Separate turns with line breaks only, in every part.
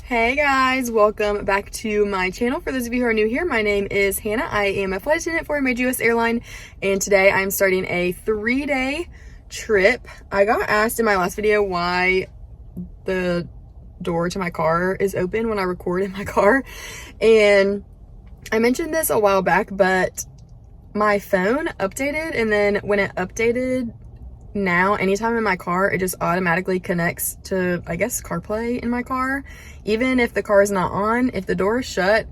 Hey guys, welcome back to my channel. For those of you who are new here, my name is Hannah. I am a flight attendant for a major US airline, and today I'm starting a 3-day trip. I got asked in my last video why the door to my car is open when I record in my car, and I mentioned this a while back, but my phone updated, and then when it updated, now anytime in my car it just automatically connects to, I guess, CarPlay in my car. Even if the car is not on, if the door is shut,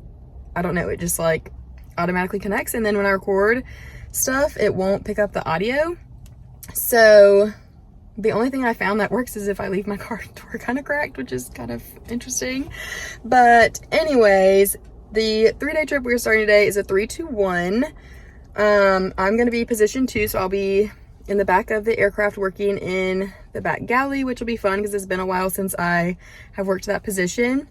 I don't know, it just like automatically connects, and then when I record stuff it won't pick up the audio. So the only thing I found that works is if I leave my car door kind of cracked, which is kind of interesting. But anyways, the 3-day trip we're starting today is a 3-2-1. I'm going to be position 2, so I'll be in the back of the aircraft working in the back galley, which will be fun because it's been a while since I have worked that position.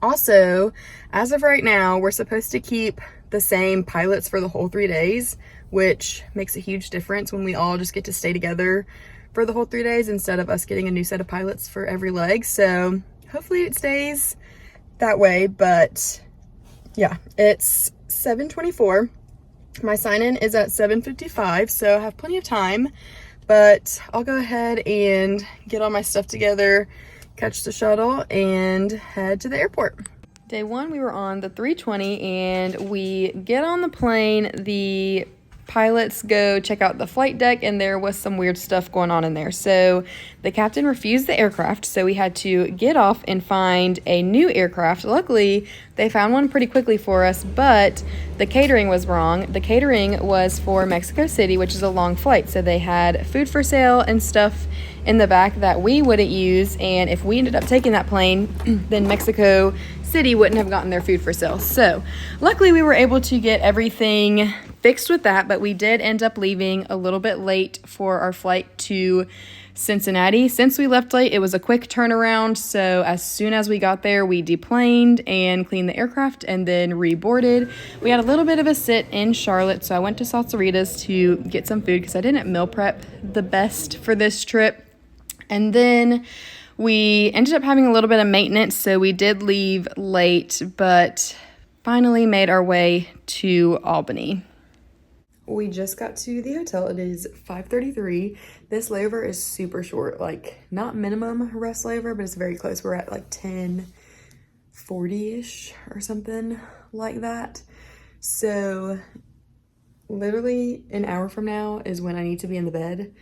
Also, as of right now, we're supposed to keep the same pilots for the whole 3 days, which makes a huge difference when we all just get to stay together for the whole 3 days instead of us getting a new set of pilots for every leg. So hopefully it stays that way, but yeah, it's 7:24. My sign-in is at 7:55, so I have plenty of time, but I'll go ahead and get all my stuff together, catch the shuttle, and head to the airport. Day 1, we were on the 320, and we get on the plane. The pilots go check out the flight deck, and there was some weird stuff going on in there. So the captain refused the aircraft, so we had to get off and find a new aircraft. Luckily, they found one pretty quickly for us, but the catering was wrong. The catering was for Mexico City, which is a long flight, so they had food for sale and stuff in the back that we wouldn't use, and if we ended up taking that plane, then Mexico City wouldn't have gotten their food for sale. So luckily we were able to get everything fixed with that, but we did end up leaving a little bit late for our flight to Cincinnati. Since we left late, it was a quick turnaround, so as soon as we got there, we deplaned and cleaned the aircraft and then reboarded. We had a little bit of a sit in Charlotte, so I went to Salsaritas to get some food because I didn't meal prep the best for this trip. And then we ended up having a little bit of maintenance, so we did leave late, but finally made our way to Albany. We just got to the hotel. It is 5:33. This layover is super short, like not minimum rest layover, but it's very close. We're at like 10:40-ish or something like that. So literally an hour from now is when I need to be in the bed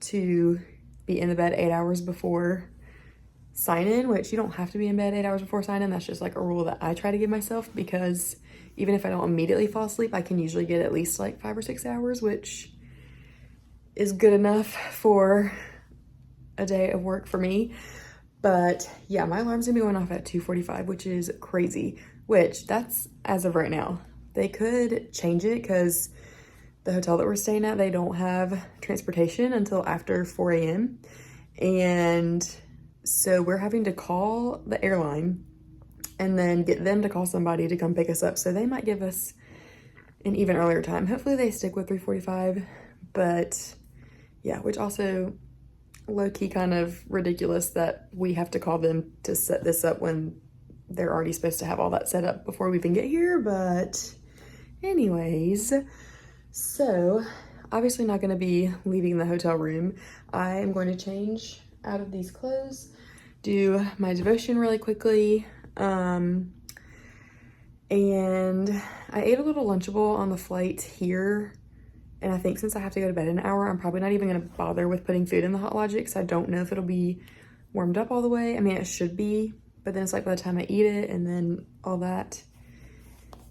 to be in the bed 8 hours before sign-in, which you don't have to be in bed 8 hours before sign-in. That's just like a rule that I try to give myself, because even if I don't immediately fall asleep, I can usually get at least like 5 or 6 hours, which is good enough for a day of work for me. But yeah, my alarm's gonna be going off at 2:45, which is crazy, which that's as of right now. They could change it because the hotel that we're staying at, they don't have transportation until after 4 a.m. And so we're having to call the airline and then get them to call somebody to come pick us up. So they might give us an even earlier time. Hopefully they stick with 3:45, but yeah, which also low-key kind of ridiculous that we have to call them to set this up when they're already supposed to have all that set up before we even get here. But anyways, so obviously not going to be leaving the hotel room. I am going to change out of these clothes, do my devotion really quickly, and I ate a little Lunchable on the flight here, and I think since I have to go to bed in an hour, I'm probably not even going to bother with putting food in the Hot Logic, because I don't know if it'll be warmed up all the way. I mean, it should be, but then it's like by the time I eat it and then all that,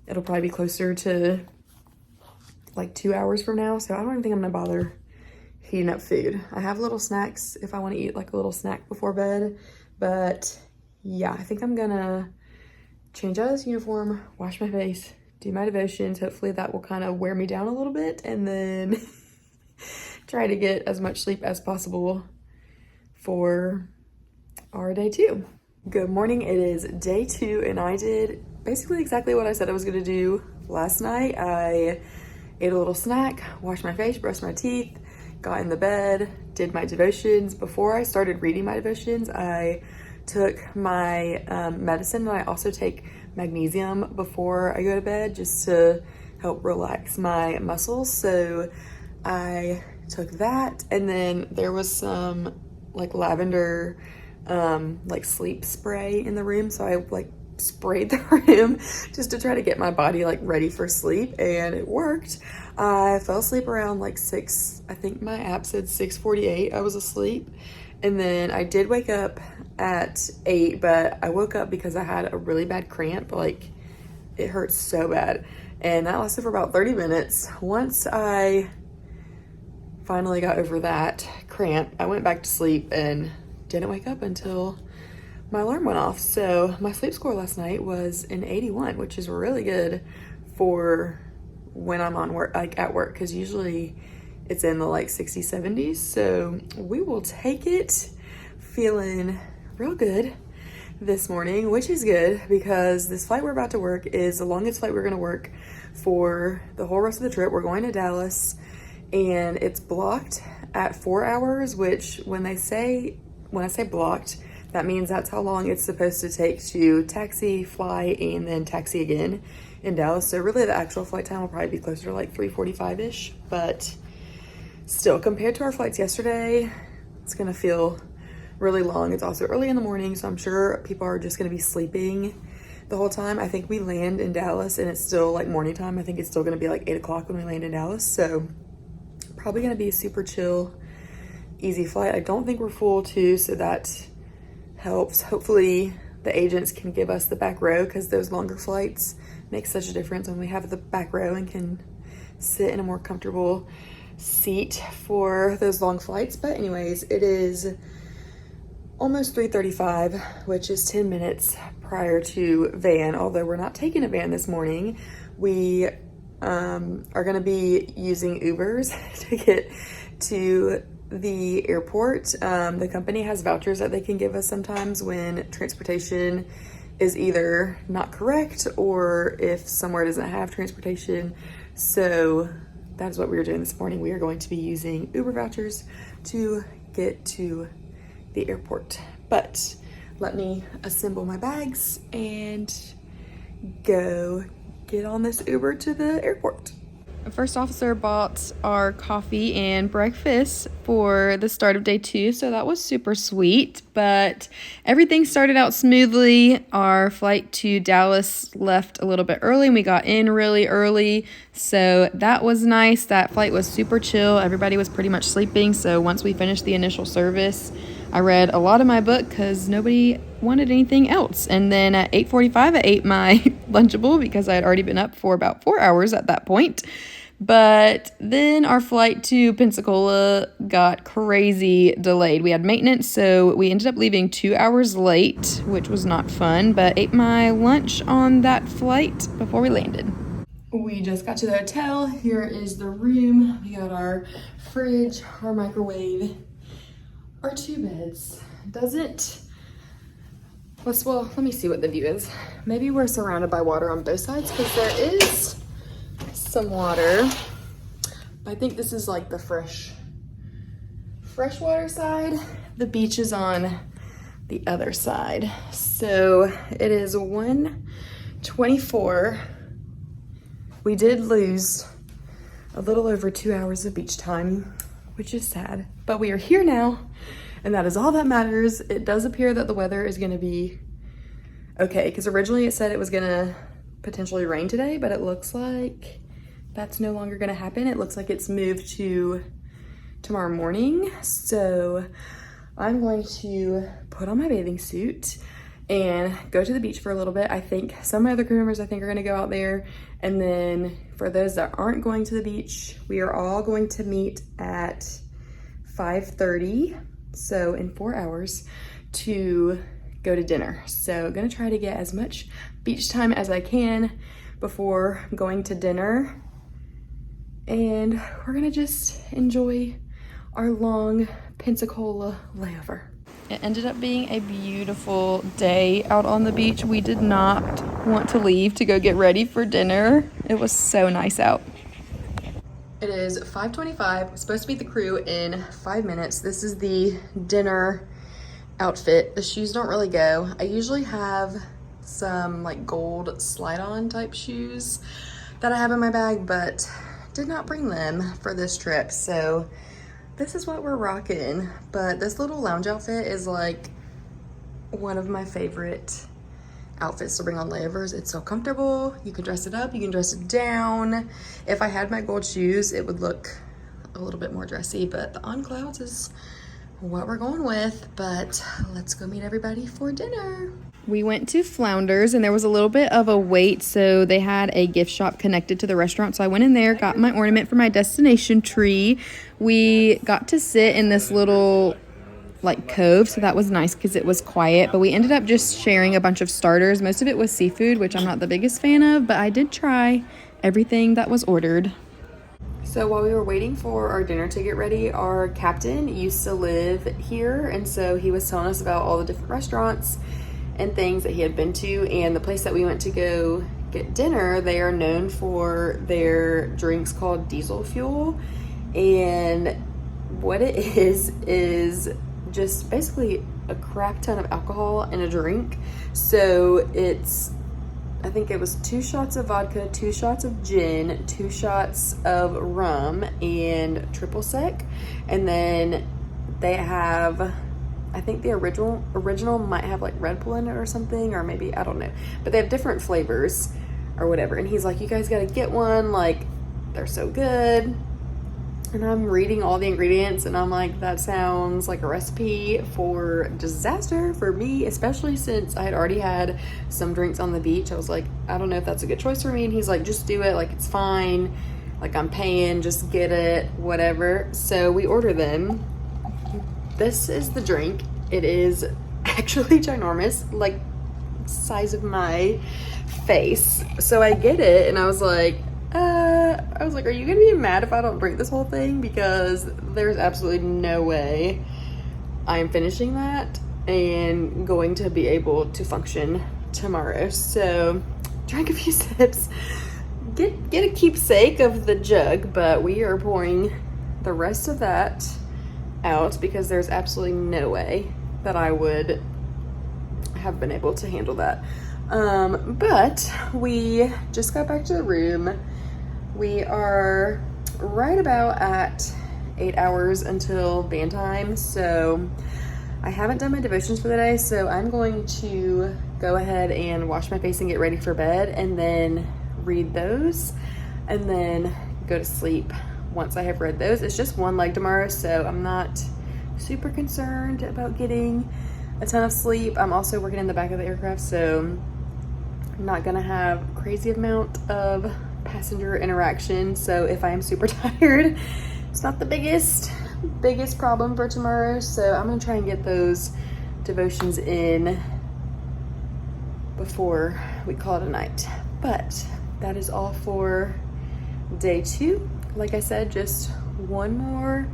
it'll probably be closer to like 2 hours from now, so I don't even think I'm gonna bother heating up food. I have little snacks if I want to eat like a little snack before bed, but yeah, I think I'm gonna change out of this uniform, wash my face, do my devotions. Hopefully that will kind of wear me down a little bit, and then try to get as much sleep as possible for our day 2. Good morning, it is day 2, and I did basically exactly what I said I was gonna do last night. I ate a little snack, washed my face, brushed my teeth, got in the bed, did my devotions. Before I started reading my devotions, I took my medicine, and I also take magnesium before I go to bed just to help relax my muscles. So I took that, and then there was some like lavender like sleep spray in the room, so I like sprayed the room just to try to get my body like ready for sleep, and it worked. I fell asleep around like 6, I think my app said 6:48 I was asleep, and then I did wake up at 8, but I woke up because I had a really bad cramp. Like, it hurt so bad, and that lasted for about 30 minutes. Once I finally got over that cramp, I went back to sleep and didn't wake up until my alarm went off. So my sleep score last night was an 81, which is really good for when I'm on work, like at work, because usually it's in the like 60s, 70s. So we will take it. Feeling real good this morning, which is good because this flight we're about to work is the longest flight we're going to work for the whole rest of the trip. We're going to Dallas, and it's blocked at 4 hours, which when I say blocked, that means that's how long it's supposed to take to taxi, fly, and then taxi again in Dallas. So really the actual flight time will probably be closer to like 3:45-ish, but still, compared to our flights yesterday, it's gonna feel really long. It's also early in the morning, so I'm sure people are just gonna be sleeping the whole time. I think we land in Dallas and it's still like morning time. I think it's still gonna be like 8 o'clock when we land in Dallas. So probably gonna be a super chill, easy flight. I don't think we're full too, so that helps. Hopefully the agents can give us the back row, because those longer flights make such a difference when we have the back row and can sit in a more comfortable seat for those long flights. But anyways, it is almost 3:35, which is 10 minutes prior to van. Although we're not taking a van this morning, we are going to be using Ubers to get to the airport. The company has vouchers that they can give us sometimes when transportation is either not correct or if somewhere doesn't have transportation. So that is what we are doing this morning. We are going to be using Uber vouchers to get to the airport. But let me assemble my bags and go get on this Uber to the airport. The first officer bought our coffee and breakfast for the start of day 2, so that was super sweet. But everything started out smoothly. Our flight to Dallas left a little bit early, and we got in really early, so that was nice. That flight was super chill. Everybody was pretty much sleeping, so once we finished the initial service, I read a lot of my book because nobody wanted anything else. And then at 8:45, I ate my Lunchable because I had already been up for about 4 hours at that point. But then our flight to Pensacola got crazy delayed. We had maintenance, so we ended up leaving 2 hours late, which was not fun, but ate my lunch on that flight before we landed. We just got to the hotel. Here is the room. We got our fridge, our microwave, our 2 beds. Well, let me see what the view is. Maybe we're surrounded by water on both sides because there is some water. I think this is like the freshwater side. The beach is on the other side. So it is 1:24. We did lose a little over 2 hours of beach time, which is sad, but we are here now, and that is all that matters. It does appear that the weather is gonna be okay, because originally it said it was gonna potentially rain today, but it looks like that's no longer gonna happen. It looks like it's moved to tomorrow morning. So I'm going to put on my bathing suit and go to the beach for a little bit. I think some of my other crew members are gonna go out there. And then for those that aren't going to the beach, we are all going to meet at 5:30, so in 4 hours, to go to dinner. So I'm gonna try to get as much beach time as I can before going to dinner. And we're gonna just enjoy our long Pensacola layover. It ended up being a beautiful day out on the beach. We did not want to leave to go get ready for dinner. It was so nice out. It is 5:25. We're supposed to meet the crew in 5 minutes. This is the dinner outfit. The shoes don't really go. I usually have some like gold slide-on type shoes that I have in my bag, but did not bring them for this trip. So this is what we're rocking. But this little lounge outfit is like one of my favorite outfits to bring on layovers. It's so comfortable. You can dress it up, you can dress it down. If I had my gold shoes, it would look a little bit more dressy, but the on clouds is what we're going with. But let's go meet everybody for dinner. We went to Flounders and there was a little bit of a wait, so they had a gift shop connected to the restaurant. So I went in there, got my ornament for my destination tree. We got to sit in this little like cove, so that was nice because it was quiet, but we ended up just sharing a bunch of starters. Most of it was seafood, which I'm not the biggest fan of, but I did try everything that was ordered. So while we were waiting for our dinner to get ready, our captain used to live here, and so he was telling us about all the different restaurants and things that he had been to. And the place that we went to go get dinner, they are known for their drinks called diesel fuel, and what it is just basically a crap ton of alcohol in a drink. So it's, I think it was 2 shots of vodka, 2 shots of gin, 2 shots of rum, and triple sec. And then they have, I think the original might have like Red Bull in it or something, or maybe, I don't know. But they have different flavors or whatever. And he's like, you guys gotta get one, like they're so good. And I'm reading all the ingredients and I'm like, that sounds like a recipe for disaster for me, especially since I had already had some drinks on the beach. I was like, I don't know if that's a good choice for me. And he's like, just do it, like it's fine. Like I'm paying, just get it, whatever. So we order them. This is the drink. It is actually ginormous, like size of my face. So I get it and I was like, are you gonna be mad if I don't drink this whole thing? Because there's absolutely no way I'm finishing that and going to be able to function tomorrow. So drank a few sips, get a keepsake of the jug, but we are pouring the rest of that out because there's absolutely no way that I would have been able to handle that. But we just got back to the room. We are right about at 8 hours until band time, so I haven't done my devotions for the day, so I'm going to go ahead and wash my face and get ready for bed, and then read those, and then go to sleep once I have read those. It's just one leg tomorrow, so I'm not super concerned about getting a ton of sleep. I'm also working in the back of the aircraft, so I'm not gonna have crazy amount of passenger interaction. So if I am super tired, it's not the biggest problem for tomorrow. So I'm gonna try and get those devotions in before we call it a night. But that is all for day 2. Like I said, just one more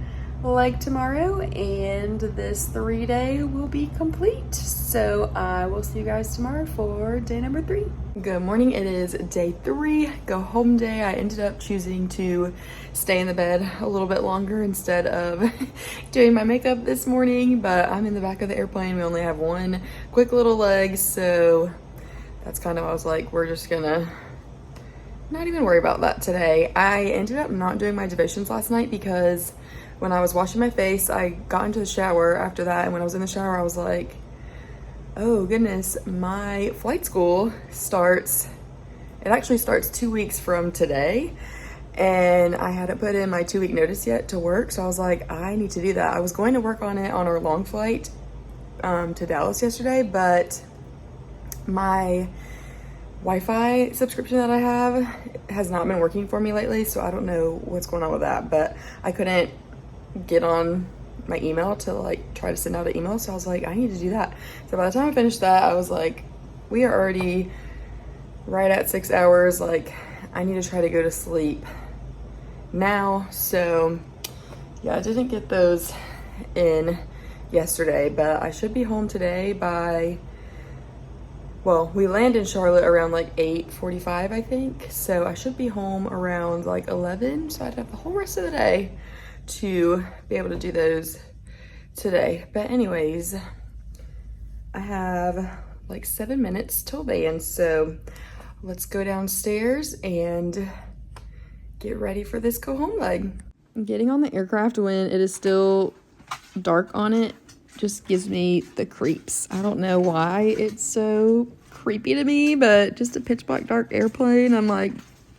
leg tomorrow and this 3-day will be complete. So I will see you guys tomorrow for day number 3. Good morning. It is day 3, go home day. I ended up choosing to stay in the bed a little bit longer instead of doing my makeup this morning, but I'm in the back of the airplane. We only have one quick little leg, so that's kind of, I was like, we're just gonna not even worry about that today. I ended up not doing my devotions last night because when I was washing my face, I got into the shower after that, and when I was in the shower, I was like, oh goodness, my flight school starts, it actually starts 2 weeks from today, and I hadn't put in my 2-week notice yet to work, so I was like, I need to do that. I was going to work on it on our long flight to Dallas yesterday, but my Wi-Fi subscription that I have has not been working for me lately, so I don't know what's going on with that, but I couldn't get on my email to like try to send out an email, so I was like, I need to do that. So by the time I finished that, I was like, we are already right at 6 hours, like I need to try to go to sleep now. So yeah, I didn't get those in yesterday, but I should be home today by, well, we land in Charlotte around like 8:45, I think, so I should be home around like 11, so I'd have the whole rest of the day to be able to do those today. But anyways, I have like 7 minutes till then, so let's go downstairs and get ready for this go home leg. Getting on the aircraft when it is still dark on it just gives me the creeps. I don't know why it's so creepy to me, but just a pitch black dark airplane, I'm like,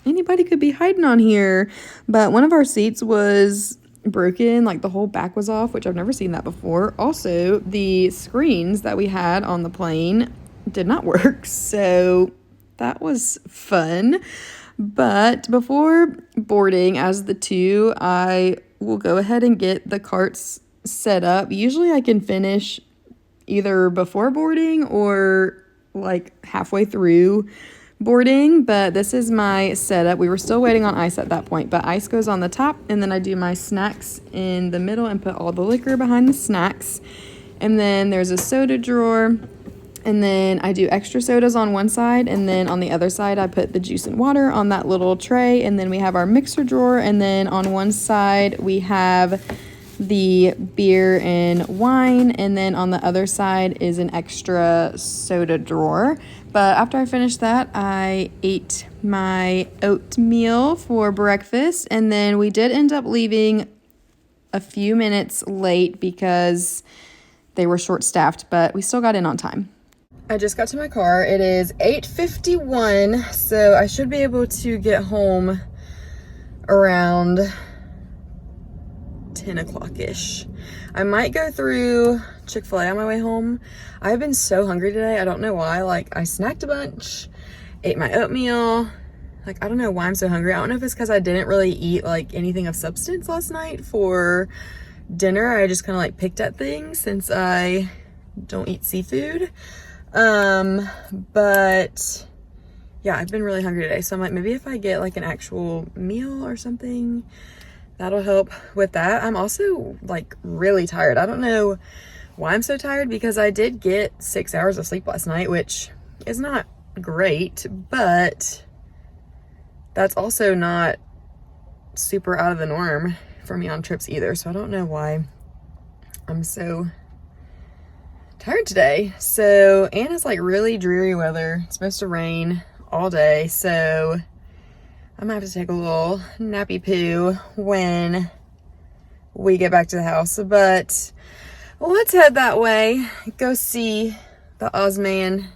anybody could be hiding on here. But one of our seats was broken, like the whole back was off, which I've never seen that before. Also, the screens that we had on the plane did not work, so that was fun. But before boarding as the two, I will go ahead and get the carts set up. Usually I can finish either before boarding or like halfway through boarding, but this is my setup. We were still waiting on ice at that point, but ice goes on the top, and then I do my snacks in the middle and put all the liquor behind the snacks. And then there's a soda drawer, and then I do extra sodas on one side, and then on the other side I put the juice and water on that little tray. And then we have our mixer drawer, and then on one side we have the beer and wine, and then on the other side is an extra soda drawer. But after I finished that, I ate my oatmeal for breakfast, and then we did end up leaving a few minutes late because they were short-staffed, but we still got in on time. I just got to my car. It is 8:51, so I should be able to get home around 10 o'clock-ish. I might go through Chick-fil-A on my way home. I've been so hungry today. I don't know why. Like, I snacked a bunch, ate my oatmeal. Like, I don't know why I'm so hungry. I don't know if it's because I didn't really eat like anything of substance last night for dinner. I just kind of like picked at things since I don't eat seafood. But yeah, I've been really hungry today. So I'm like, maybe if I get like an actual meal or something, that'll help with that. I'm also like really tired. I don't know why I'm so tired, because I did get 6 hours of sleep last night, which is not great, but that's also not super out of the norm for me on trips either. So I don't know why I'm so tired today. So, and it's like really dreary weather. It's supposed to rain all day, so I'm gonna have to take a little nappy poo when we get back to the house. But let's head that way, go see the Ozman,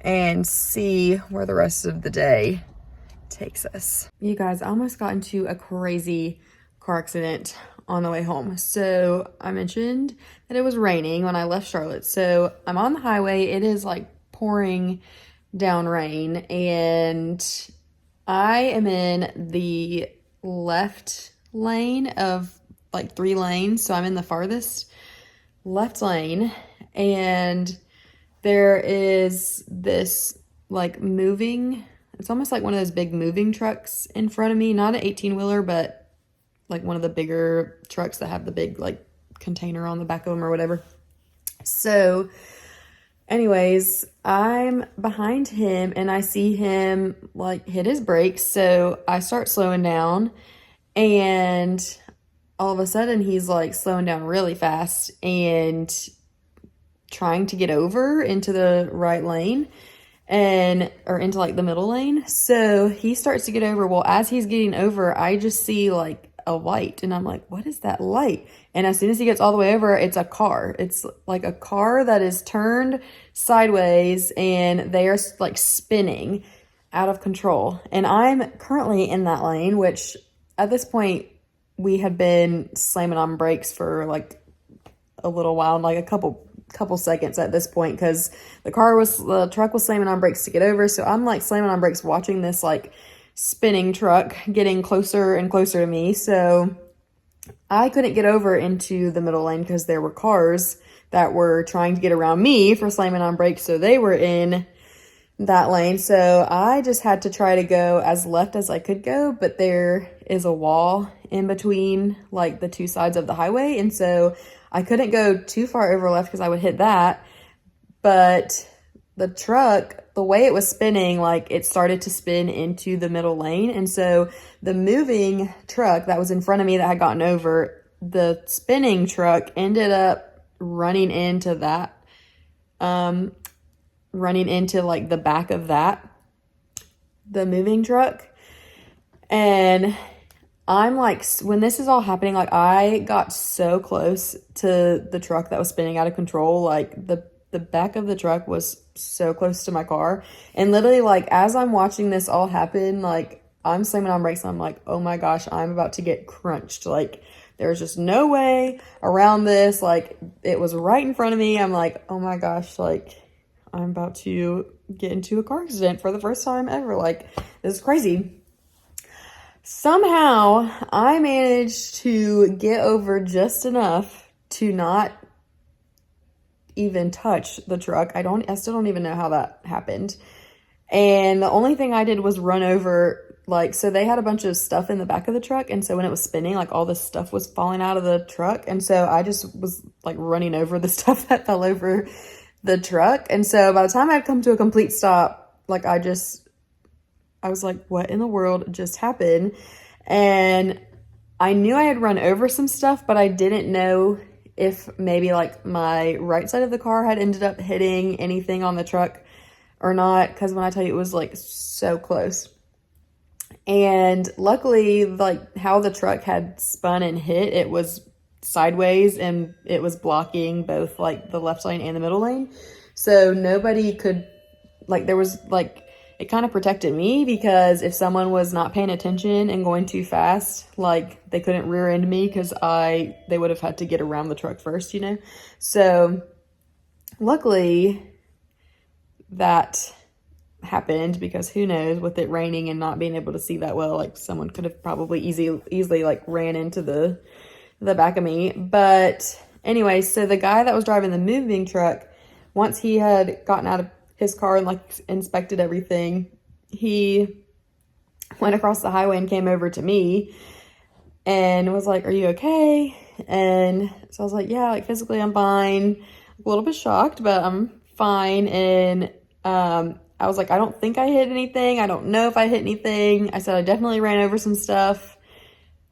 and see where the rest of the day takes us. You guys, I almost got into a crazy car accident on the way home. So I mentioned that it was raining when I left Charlotte. So I'm on the highway. It is like pouring down rain, and I am in the left lane of like 3 lanes. So I'm in the farthest left lane, and there is this like moving, it's almost like one of those big moving trucks in front of me. Not an 18-wheeler, but like one of the bigger trucks that have the big like container on the back of them or whatever. So anyways, I'm behind him and I see him like hit his brakes. So I start slowing down, and all of a sudden he's like slowing down really fast and trying to get over into the right lane, or into like the middle lane. So he starts to get over. Well, as he's getting over, I just see like a light, and I'm like, what is that light? And as soon as he gets all the way over, it's a car. It's like a car that is turned sideways, and they are like spinning out of control. And I'm currently in that lane, which at this point we had been slamming on brakes for like a little while, like a couple seconds at this point, because the truck was slamming on brakes to get over. So I'm like slamming on brakes, watching this like spinning truck getting closer and closer to me. So I couldn't get over into the middle lane because there were cars that were trying to get around me for slamming on brakes. So they were in that lane. So I just had to try to go as left as I could go, but there is a wall in between like the two sides of the highway. And so I couldn't go too far over left because I would hit that. But the truck, the way it was spinning, like it started to spin into the middle lane. And so the moving truck that was in front of me that had gotten over, the spinning truck ended up running into that running into like the back of the moving truck. And I'm like, when this is all happening, like I got so close to the truck that was spinning out of control. Like the back of the truck was so close to my car. And literally, like, as I'm watching this all happen, like, I'm slamming on brakes and I'm like, oh my gosh, I'm about to get crunched. Like, there's just no way around this. Like, it was right in front of me. I'm like, oh my gosh, like, I'm about to get into a car accident for the first time ever. Like, this is crazy. Somehow, I managed to get over just enough to not even touch the truck. I still don't even know how that happened. And the only thing I did was run over, like, so they had a bunch of stuff in the back of the truck. And so when it was spinning, like, all this stuff was falling out of the truck. And so I just was, like, running over the stuff that fell over the truck. And so by the time I'd come to a complete stop, like, I was like, what in the world just happened? And I knew I had run over some stuff, but I didn't know if maybe like my right side of the car had ended up hitting anything on the truck or not. Because when I tell you, it was like so close. And luckily, like how the truck had spun and hit, it was sideways and it was blocking both like the left lane and the middle lane. So nobody could, like, there was like, it kind of protected me because if someone was not paying attention and going too fast, like they couldn't rear end me because they would have had to get around the truck first, you know? So luckily that happened because who knows, with it raining and not being able to see that well, like someone could have probably easily like ran into the back of me. But anyway, so the guy that was driving the moving truck, once he had gotten out of his car and like inspected everything, he went across the highway and came over to me and was like, are you okay? And so I was like, yeah, like physically I'm fine. A little bit shocked, but I'm fine. And I was like, I don't think I hit anything. I don't know if I hit anything. I said I definitely ran over some stuff,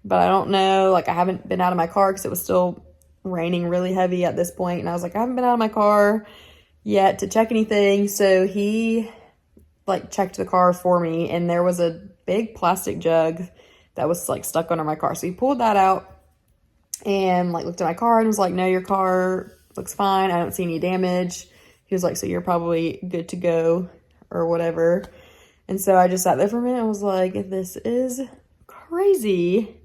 but I don't know. Like, I haven't been out of my car because it was still raining really heavy at this point. And I was like, I haven't been out of my car yet to check anything. So he like checked the car for me, and there was a big plastic jug that was like stuck under my car. So he pulled that out and like looked at my car and was like, no, your car looks fine. I don't see any damage. He was like, so you're probably good to go or whatever. And so I just sat there for a minute and was like, this is crazy.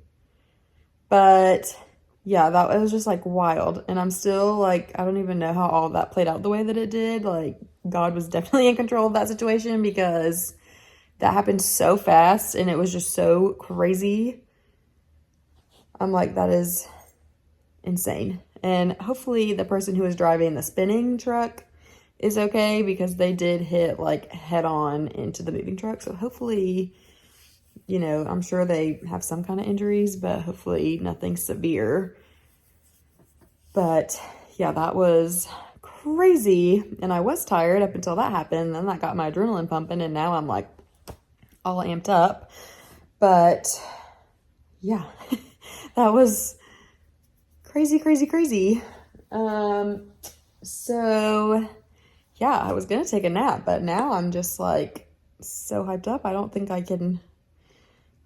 But yeah, it was just like wild. And I'm still like, I don't even know how all of that played out the way that it did. Like, God was definitely in control of that situation because that happened so fast and it was just so crazy. I'm like, that is insane. And hopefully the person who was driving the spinning truck is okay because they did hit like head on into the moving truck. So hopefully, you know, I'm sure they have some kind of injuries, but hopefully nothing severe. But yeah, that was crazy. And I was tired up until that happened. Then that got my adrenaline pumping, and now I'm like all amped up. But yeah, that was crazy. So yeah, I was gonna take a nap, but now I'm just like so hyped up. I don't think I can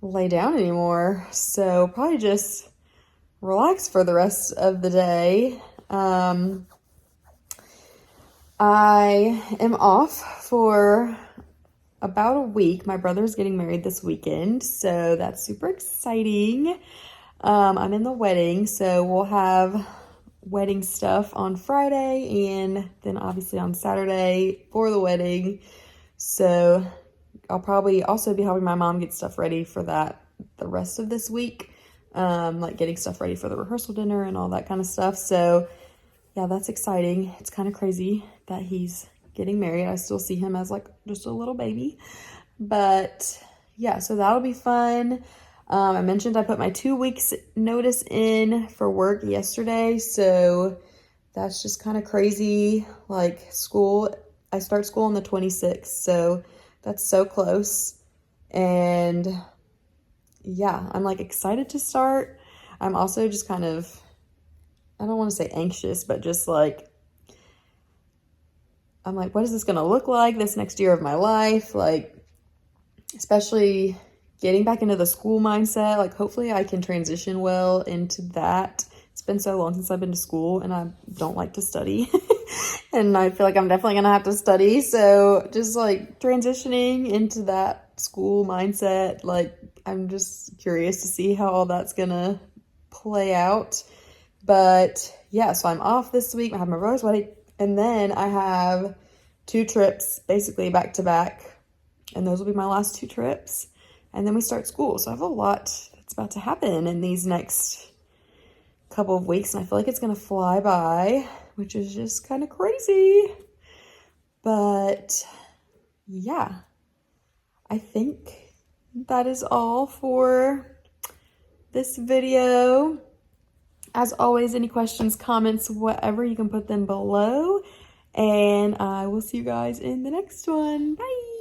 lay down anymore. So probably just relax for the rest of the day. I am off for about a week. My brother's getting married this weekend, so that's super exciting. I'm in the wedding, so we'll have wedding stuff on Friday and then obviously on Saturday for the wedding. So I'll probably also be helping my mom get stuff ready for that the rest of this week. Like getting stuff ready for the rehearsal dinner and all that kind of stuff. So yeah, that's exciting. It's kind of crazy that he's getting married. I still see him as like just a little baby, but yeah, so that'll be fun. I mentioned I put my 2 weeks notice in for work yesterday. So that's just kind of crazy. Like school, I start school on the 26th. So that's so close. And yeah, I'm like excited to start. I'm also just kind of, I don't want to say anxious, but just like I'm like, what is this gonna look like this next year of my life? Like, especially getting back into the school mindset. Like, hopefully I can transition well into that. It's been so long since I've been to school and I don't like to study. And I feel like I'm definitely gonna have to study. So just like transitioning into that school mindset, like I'm just curious to see how all that's gonna play out. But yeah, so I'm off this week. I have my rose wedding, and then I have 2 trips basically back to back, and those will be my last 2 trips. And then we start school. So I have a lot that's about to happen in these next couple of weeks, and I feel like it's gonna fly by, which is just kind of crazy. But yeah, I think that is all for this video. As always, any questions, comments, whatever, you can put them below. And I will see you guys in the next one. Bye.